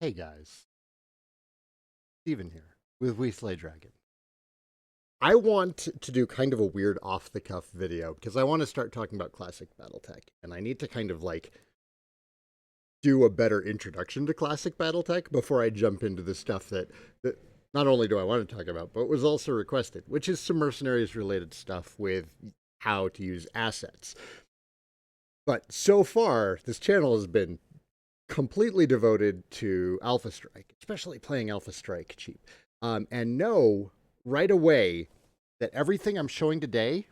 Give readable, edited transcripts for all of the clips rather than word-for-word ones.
Hey guys, Steven here with We Slay Dragon. I want to do kind of a weird off the cuff video because I want to start talking about classic Battletech, and I need to kind of like do a better introduction to classic Battletech before I jump into the stuff that not only do I want to talk about, but was also requested, which is some mercenaries related stuff with how to use assets. But so far, this channel has been completely devoted to Alpha Strike, especially playing Alpha Strike cheap. And know right away that everything I'm showing today,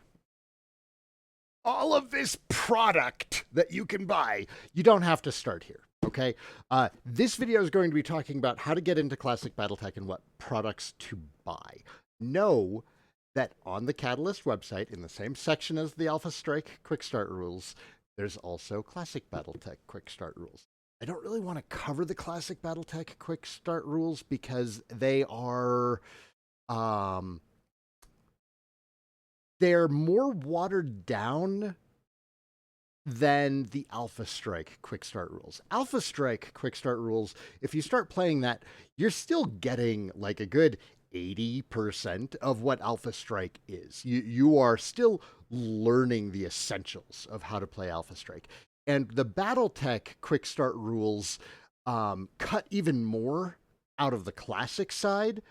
all of this product that you can buy, you don't have to start here. Okay. This video is going to be talking about how to get into classic Battletech and what products to buy. Know that on the Catalyst website, in the same section as the Alpha Strike Quick Start rules, there's also classic Battletech Quick Start rules. I don't really want to cover the classic Battletech Quick Start rules because they are they're more watered down than the Alpha Strike Quick Start rules. Alpha Strike Quick Start rules, if you start playing that, you're still getting like a good 80% of what Alpha Strike is. You are still learning the essentials of how to play Alpha Strike. And the BattleTech Quick Start rules cut even more out of the classic side,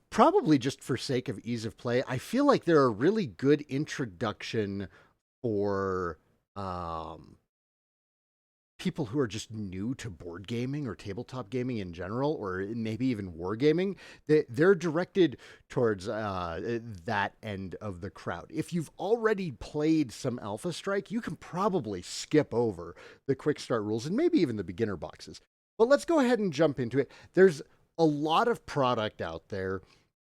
probably just for sake of ease of play. I feel like they're a really good introduction for people who are just new to board gaming or tabletop gaming in general, or maybe even wargaming. They're directed towards that end of the crowd. If you've already played some Alpha Strike, you can probably skip over the quick start rules and maybe even the beginner boxes. But let's go ahead and jump into it. There's a lot of product out there,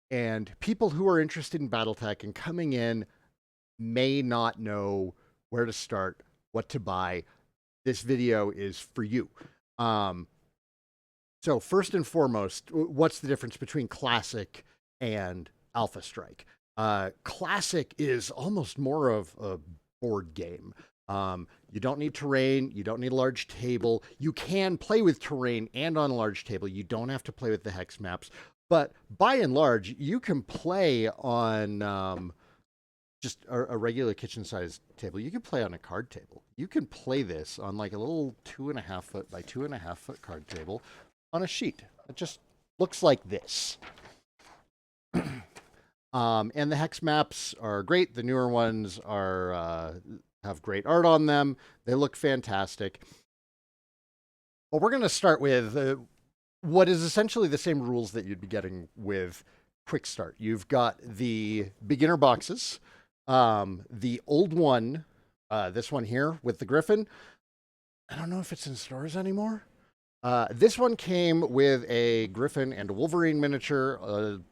and people who are interested in Battletech and coming in may not know where to start, what to buy. This video is for you. So first and foremost, what's the difference between Classic and Alpha Strike? Classic is almost more of a board game. You don't need terrain. You don't need a large table. You can play with terrain and on a large table. You don't have to play with the hex maps. But by and large, you can play on just a regular kitchen-sized table. You can play on a card table. You can play this on like a little 2.5 foot by 2.5 foot card table on a sheet. It just looks like this. And the hex maps are great. The newer ones are have great art on them. They look fantastic. But we're going to start with what is essentially the same rules that you'd be getting with Quick Start. You've got the beginner boxes. The old one, this one here with the Griffin, I don't know if it's in stores anymore. This one came with a Griffin and a Wolverine miniature,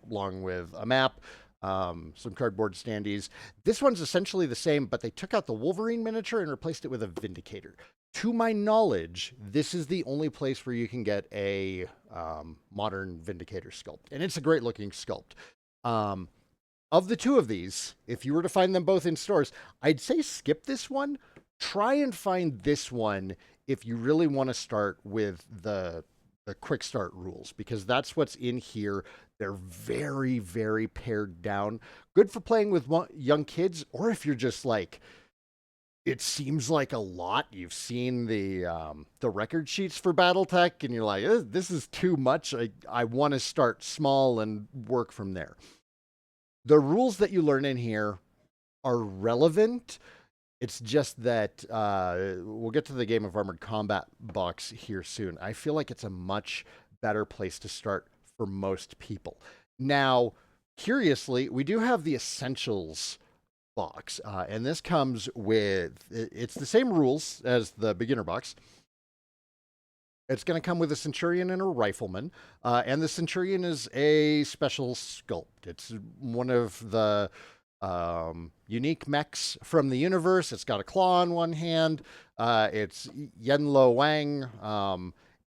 along with a map, some cardboard standees. This one's essentially the same, but they took out the Wolverine miniature and replaced it with a Vindicator. To my knowledge, this is the only place where you can get a modern Vindicator sculpt, and it's a great looking sculpt. Of the two of these, if you were to find them both in stores, I'd say skip this one. Try and find this one if you really want to start with the quick start rules, because that's what's in here. They're very, very pared down. Good for playing with young kids, or if you're just like, it seems like a lot. You've seen the record sheets for BattleTech, and you're like, this is too much. I want to start small and work from there. The rules that you learn in here are relevant. It's just that we'll get to the Game of Armored Combat box here soon. I feel like it's a much better place to start for most people. Now, curiously, we do have the Essentials box, and this comes with, it's the same rules as the beginner box. It's going to come with a Centurion and a Rifleman, and the Centurion is a special sculpt. It's one of the unique mechs from the universe. It's got a claw on one hand. It's Yen Lo Wang,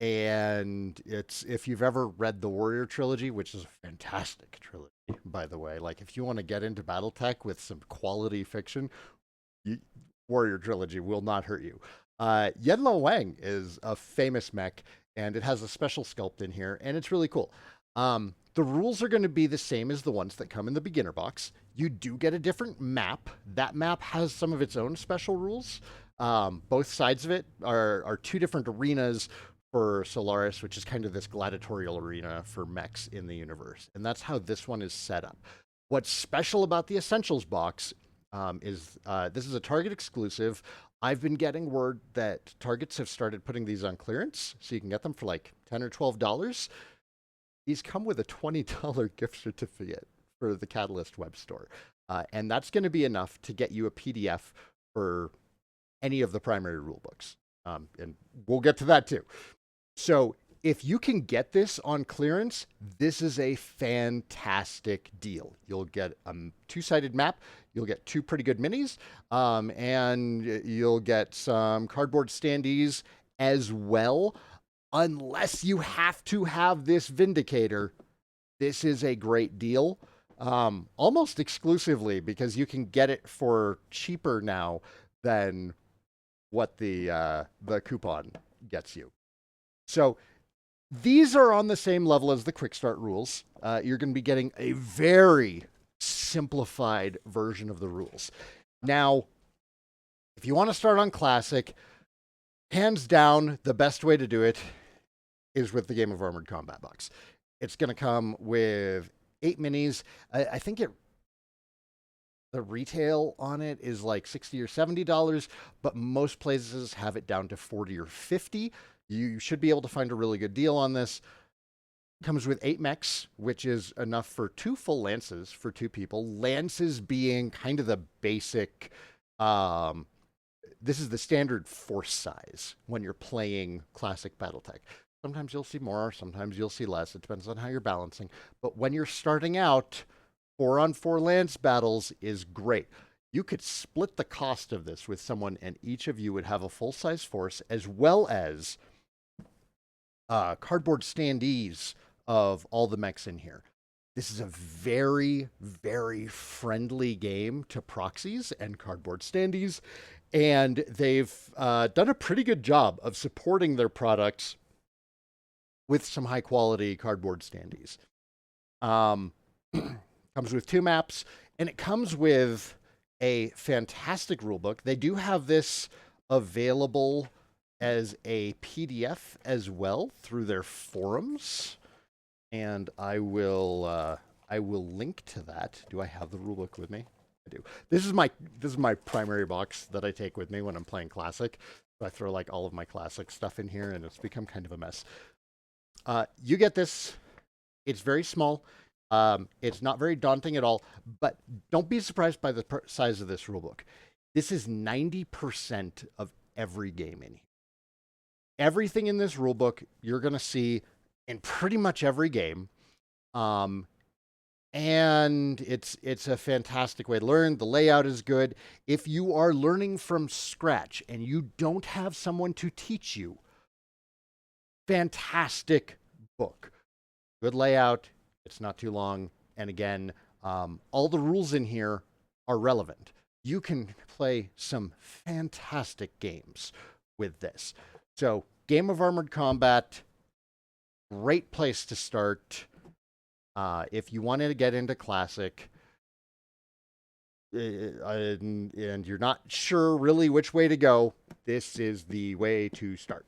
and it's, if you've ever read the Warrior Trilogy, which is a fantastic trilogy, by the way, like if you want to get into BattleTech with some quality fiction, Warrior Trilogy will not hurt you. Yenlo Wang is a famous mech, and it has a special sculpt in here, and it's really cool. The rules are going to be the same as the ones that come in the beginner box. You do get a different map. That map has some of its own special rules. Both sides of it are two different arenas for Solaris, which is kind of this gladiatorial arena for mechs in the universe. And that's how this one is set up. What's special about the Essentials box is this is a Target exclusive. I've been getting word that Targets have started putting these on clearance, so you can get them for like $10 or $12. These come with a $20 gift certificate for the Catalyst web store. And that's going to be enough to get you a PDF for any of the primary rule books. And we'll get to that too. So if you can get this on clearance, this is a fantastic deal. You'll get a two-sided map. You'll get two pretty good minis. And you'll get some cardboard standees as well. Unless you have to have this Vindicator, this is a great deal. Almost exclusively because you can get it for cheaper now than what the coupon gets you. So these are on the same level as the Quick Start rules. You're going to be getting a very simplified version of the rules. Now, if you want to start on Classic, hands down, the best way to do it is with the Game of Armored Combat box. It's going to come with 8 minis. I think the retail on it is like $60 or $70, but most places have it down to $40 or $50. You should be able to find a really good deal on this. Comes with 8 mechs, which is enough for 2 full lances for 2 people. Lances being kind of the basic. This is the standard force size when you're playing Classic BattleTech. Sometimes you'll see more, sometimes you'll see less. It depends on how you're balancing. But when you're starting out, 4-on-4 lance battles is great. You could split the cost of this with someone, and each of you would have a full-size force, as well as cardboard standees of all the mechs in here. This is a very, very friendly game to proxies and cardboard standees, and they've done a pretty good job of supporting their products with some high-quality cardboard standees. Comes with 2 maps, and it comes with a fantastic rulebook. They do have this available as a PDF as well through their forums, and I will link to that. Do I have the rulebook with me? I do. This is my primary box that I take with me when I'm playing Classic. So I throw like all of my Classic stuff in here, and it's become kind of a mess. You get this. It's very small. It's not very daunting at all, but don't be surprised by the size of this rulebook. This is 90% of every game in here. Everything in this rulebook you're going to see in pretty much every game. And it's a fantastic way to learn. The layout is good. If you are learning from scratch and you don't have someone to teach you, fantastic book. Good layout. It's not too long. And again, all the rules in here are relevant. You can play some fantastic games with this. So, Game of Armored Combat, great place to start. If you wanted to get into Classic, and you're not sure really which way to go, this is the way to start.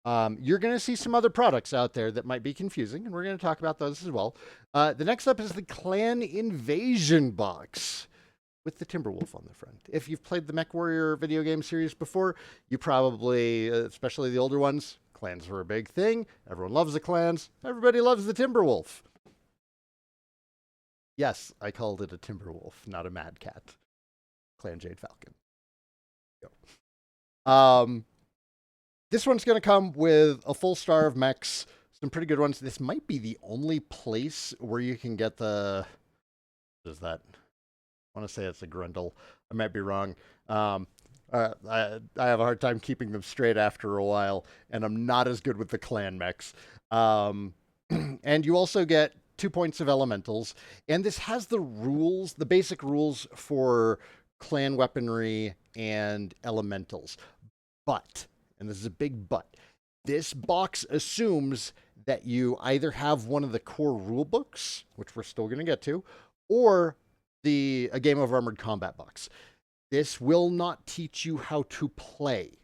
You're going to see some other products out there that might be confusing, and we're going to talk about those as well. The next up is the Clan Invasion box with the Timberwolf on the front. If you've played the MechWarrior video game series before, you probably, especially the older ones, clans were a big thing. Everyone loves the clans. Everybody loves the Timberwolf. Yes, I called it a Timberwolf, not a Mad Cat. Clan Jade Falcon. Go. This one's going to come with a full star of mechs, some pretty good ones. This might be the only place where you can get the... What is that? I want to say it's a Grundle. I might be wrong. I have a hard time keeping them straight after a while, and I'm not as good with the clan mechs. And you also get 2 points of elementals, and this has the rules, the basic rules for clan weaponry and elementals. But, and this is a big but, this box assumes that you either have one of the core rule books, which we're still going to get to, or a Game of Armored Combat box. This will not teach you how to play.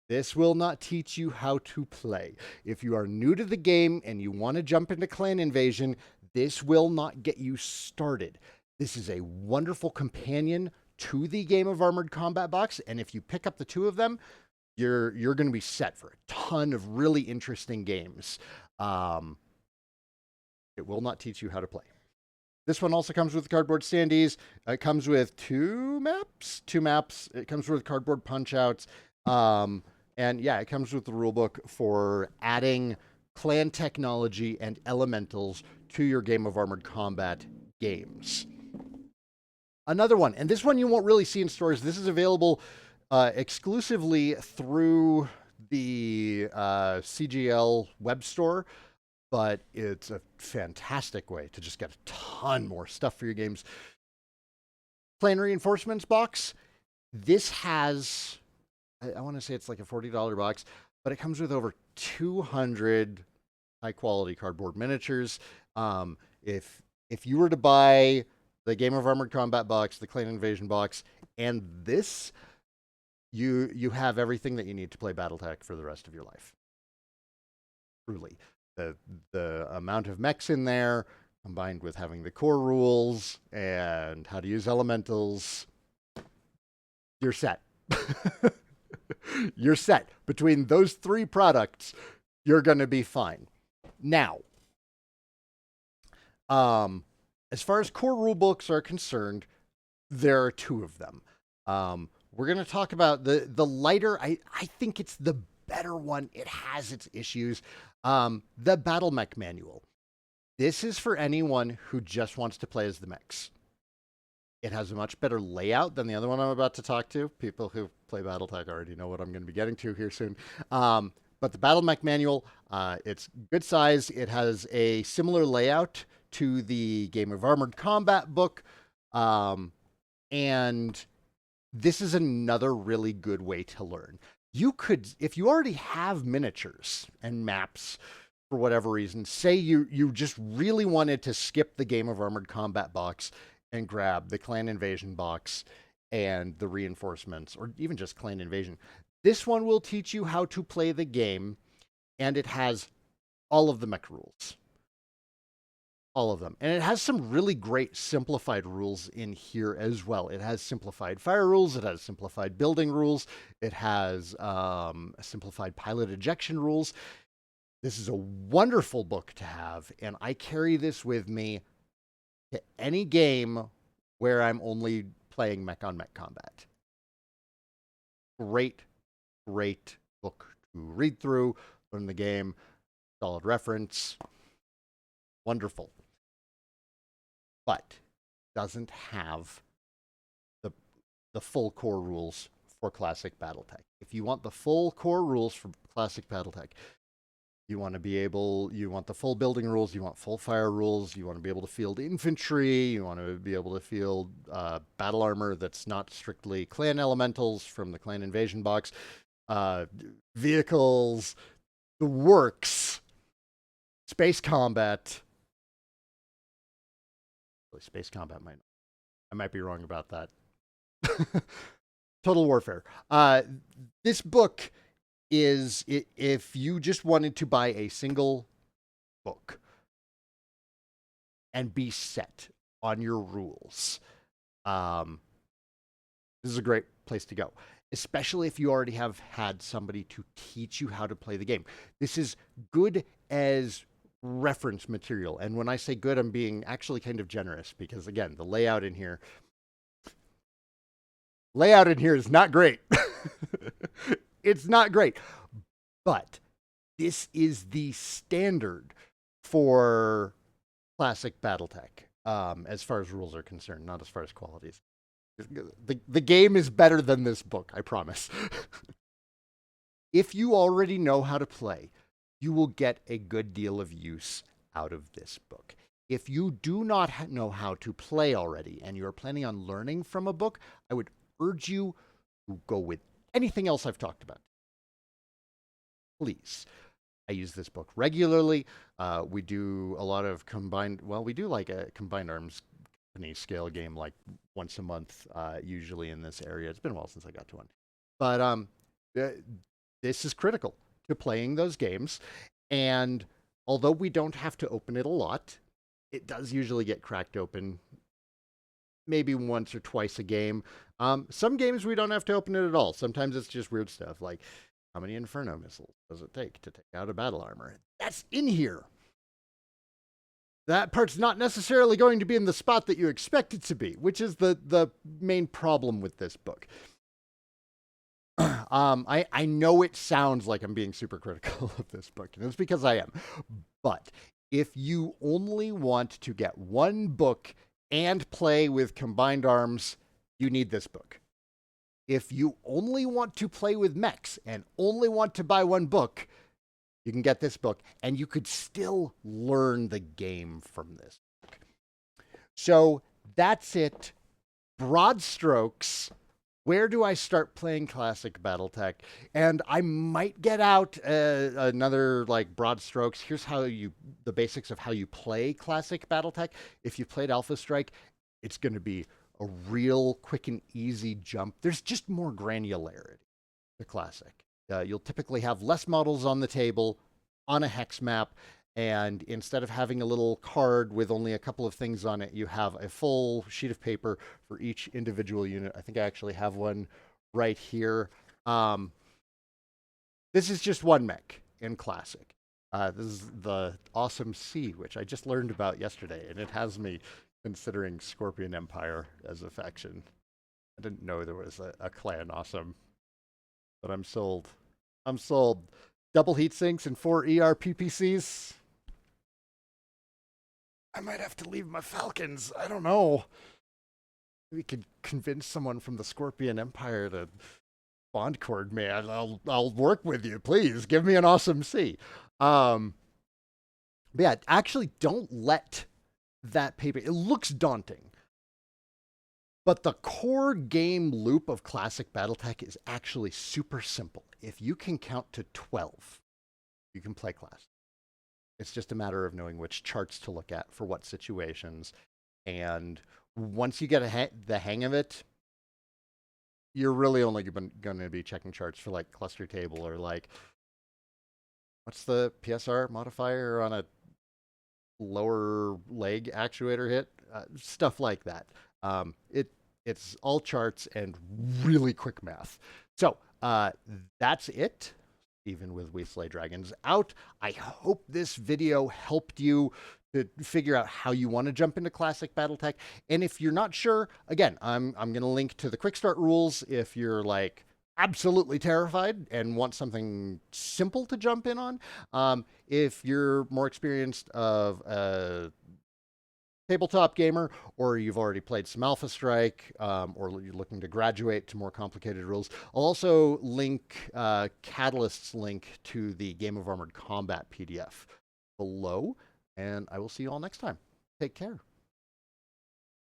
This will not teach you how to play. If you are new to the game and you want to jump into Clan Invasion, this will not get you started. This is a wonderful companion to the Game of Armored Combat box, and if you pick up the two of them, you're going to be set for a ton of really interesting games. It will not teach you how to play. This one also comes with cardboard standees. It comes with two maps. It comes with cardboard punch-outs. And yeah, it comes with the rulebook for adding clan technology and elementals to your Game of Armored Combat games. Another one, and this one you won't really see in stores. This is available exclusively through the CGL web store, but it's a fantastic way to just get a ton more stuff for your games. Clan Reinforcements box. This has, I want to say it's like a $40 box, but it comes with over 200 high-quality cardboard miniatures. If you were to buy the Game of Armored Combat box, the Clan Invasion box, and this, you have everything that you need to play BattleTech for the rest of your life. Truly. The amount of mechs in there, combined with having the core rules and how to use elementals, you're set. You're set. Between those three products, you're going to be fine. Now, as far as core rule books are concerned, there are two of them. We're going to talk about the lighter. I think it's the better one. It has its issues. The BattleTech manual. This is for anyone who just wants to play as the mechs. It has a much better layout than the other one I'm about to talk to. People who play BattleTech already know what I'm going to be getting to here soon. But the BattleTech manual, it's good size. It has a similar layout to the Game of Armored Combat book. And this is another really good way to learn. You could, if you already have miniatures and maps for whatever reason, say you just really wanted to skip the Game of Armored Combat box and grab the Clan Invasion box and the reinforcements, or even just Clan Invasion. This one will teach you how to play the game, and it has all of the mech rules. All of them. And it has some really great simplified rules in here as well. It has simplified fire rules. It has simplified building rules. It has simplified pilot ejection rules. This is a wonderful book to have, and I carry this with me to any game where I'm only playing mech-on-mech combat. Great, great book to read through, learn the game, solid reference. Wonderful. But doesn't have the full core rules for Classic BattleTech. If you want the full core rules for Classic BattleTech, you want the full building rules, you want full fire rules, you want to be able to field infantry, you want to be able to field battle armor that's not strictly clan elementals from the Clan Invasion box, vehicles, the works, space combat. Space combat I might be wrong about that. Total Warfare. This book is, if you just wanted to buy a single book and be set on your rules, this is a great place to go, especially if you already have had somebody to teach you how to play the game. This is good as reference material. And when I say good, I'm being actually kind of generous, because again, the layout in here is not great. It's not great, but this is the standard for Classic BattleTech, as far as rules are concerned, not as far as qualities. The game is better than this book, I promise. If you already know how to play, you will get a good deal of use out of this book. If you do not know how to play already and you're planning on learning from a book, I would urge you to go with anything else I've talked about, please. I use this book regularly. We do a lot of we do like a combined arms company scale game like once a month, usually in this area. It's been a while since I got to one. But this is critical to playing those games. And although we don't have to open it a lot, it does usually get cracked open maybe once or twice a game. Some games we don't have to open it at all. Sometimes it's just weird stuff like how many Inferno missiles does it take to take out a battle armor? That's in here. That part's not necessarily going to be in the spot that you expect it to be, which is the main problem with this book. I know it sounds like I'm being super critical of this book, and it's because I am. But if you only want to get one book and play with combined arms, you need this book. If you only want to play with mechs and only want to buy one book, you can get this book, and you could still learn the game from this book. So that's it. Broad strokes. Where do I start playing classic BattleTech? And I might get out another like broad strokes. Here's the basics of how you play classic BattleTech. If you played Alpha Strike, it's going to be a real quick and easy jump. There's just more granularity to classic. You'll typically have less models on the table on a hex map, and instead of having a little card with only a couple of things on it, you have a full sheet of paper for each individual unit. I think I actually have one right here. This is just one mech in classic. This is the Awesome C, which I just learned about yesterday, and it has me considering Scorpion Empire as a faction. I didn't know there was a clan Awesome, but I'm sold. I'm sold. Double heat sinks and 4 ER PPCs. I might have to leave my Falcons. I don't know. We could convince someone from the Scorpion Empire to bond cord me. I'll work with you. Please give me an Awesome C. But yeah, actually don't let that paper. It looks daunting. But the core game loop of classic BattleTech is actually super simple. If you can count to 12, you can play classic. It's just a matter of knowing which charts to look at for what situations. And once you get the hang of it, you're really only going to be checking charts for like cluster table or like, what's the PSR modifier on a lower leg actuator hit? Stuff like that. It's all charts and really quick math. So that's it. Even with We Slay Dragons out, I hope this video helped you to figure out how you want to jump into classic BattleTech. And if you're not sure, again, I'm going to link to the quick start rules if you're like absolutely terrified and want something simple to jump in on. If you're more experienced of a tabletop gamer, or you've already played some Alpha Strike, or you're looking to graduate to more complicated rules, I'll also link Catalyst's link to the Game of Armored Combat PDF below, and I will see you all next time. Take care.